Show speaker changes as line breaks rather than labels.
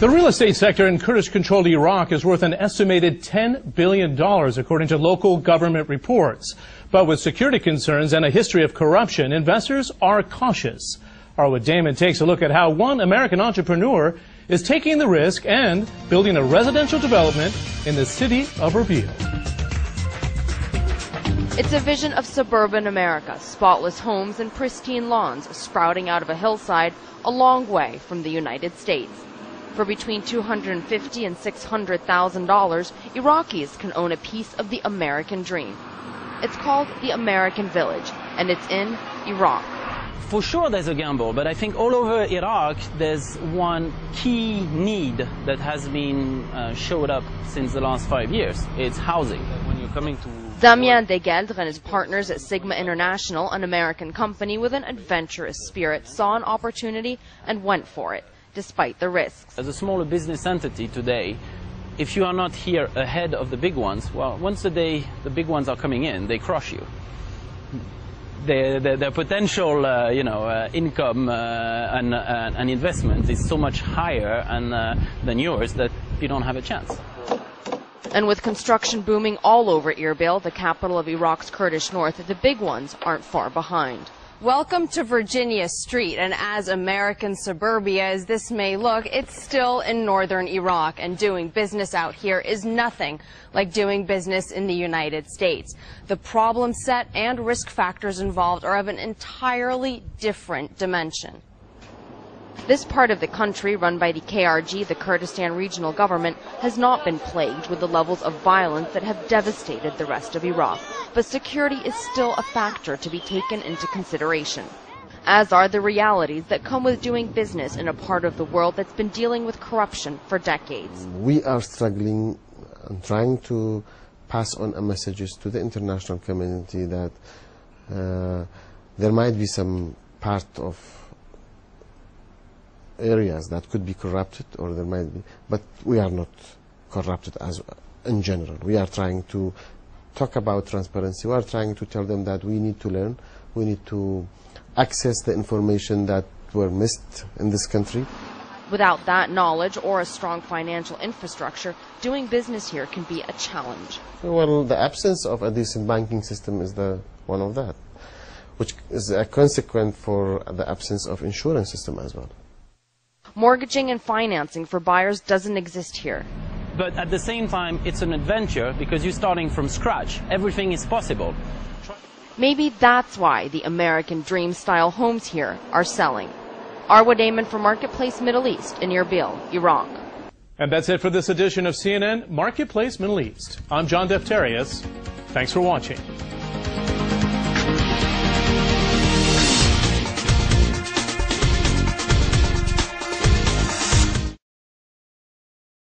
The real estate sector in Kurdish-controlled Iraq is worth an estimated $10 billion, according to local government reports. But with security concerns and a history of corruption, investors are cautious. Arwa Damon takes a look at how one American entrepreneur is taking the risk and building a residential development in the city of Erbil.
It's a vision of suburban America, spotless homes and pristine lawns sprouting out of a hillside a long way from the United States. For between $250,000 and $600,000, Iraqis can own a piece of the American dream. It's called the American Village, and it's in Iraq.
For sure there's a gamble, but I think all over Iraq there's one key need that has been showed up since the last 5 years. It's housing. When you're coming to
Damien Degeldre and his partners at Sigma International, an American company with an adventurous spirit, saw an opportunity and went for it, despite the risks.
As a smaller business entity today, if you are not here ahead of the big ones, well, once the big ones are coming in, they crush you. Their potential, income and investment is so much higher than yours that you don't have a chance.
And with construction booming all over Erbil, the capital of Iraq's Kurdish north, the big ones aren't far behind. Welcome to Virginia Street, and as American suburbia as this may look, it's still in northern Iraq, and doing business out here is nothing like doing business in the United States. The problem set and risk factors involved are of an entirely different dimension. This part of the country, run by the KRG, the Kurdistan regional government, has not been plagued with the levels of violence that have devastated the rest of Iraq. But security is still a factor to be taken into consideration, as are the realities that come with doing business in a part of the world that's been dealing with corruption for decades.
We are struggling and trying to pass on a messages to the international community that there might be some part of areas that could be corrupted, or there might be, but we are not corrupted as in general. We are trying to talk about transparency. We are trying to tell them that we need to learn, we need to access the information that were missed in this country.
Without that knowledge or a strong financial infrastructure, doing business here can be a challenge.
Well, the absence of a decent banking system is one of that, which is a consequence for the absence of insurance system as well.
Mortgaging and financing for buyers doesn't exist here.
But at the same time, it's an adventure because you're starting from scratch. Everything is possible.
Maybe that's why the American dream-style homes here are selling. Arwa Damon for Marketplace Middle East in Erbil, Iraq.
And that's it for this edition of CNN Marketplace Middle East. I'm John Defterius. Thanks for watching.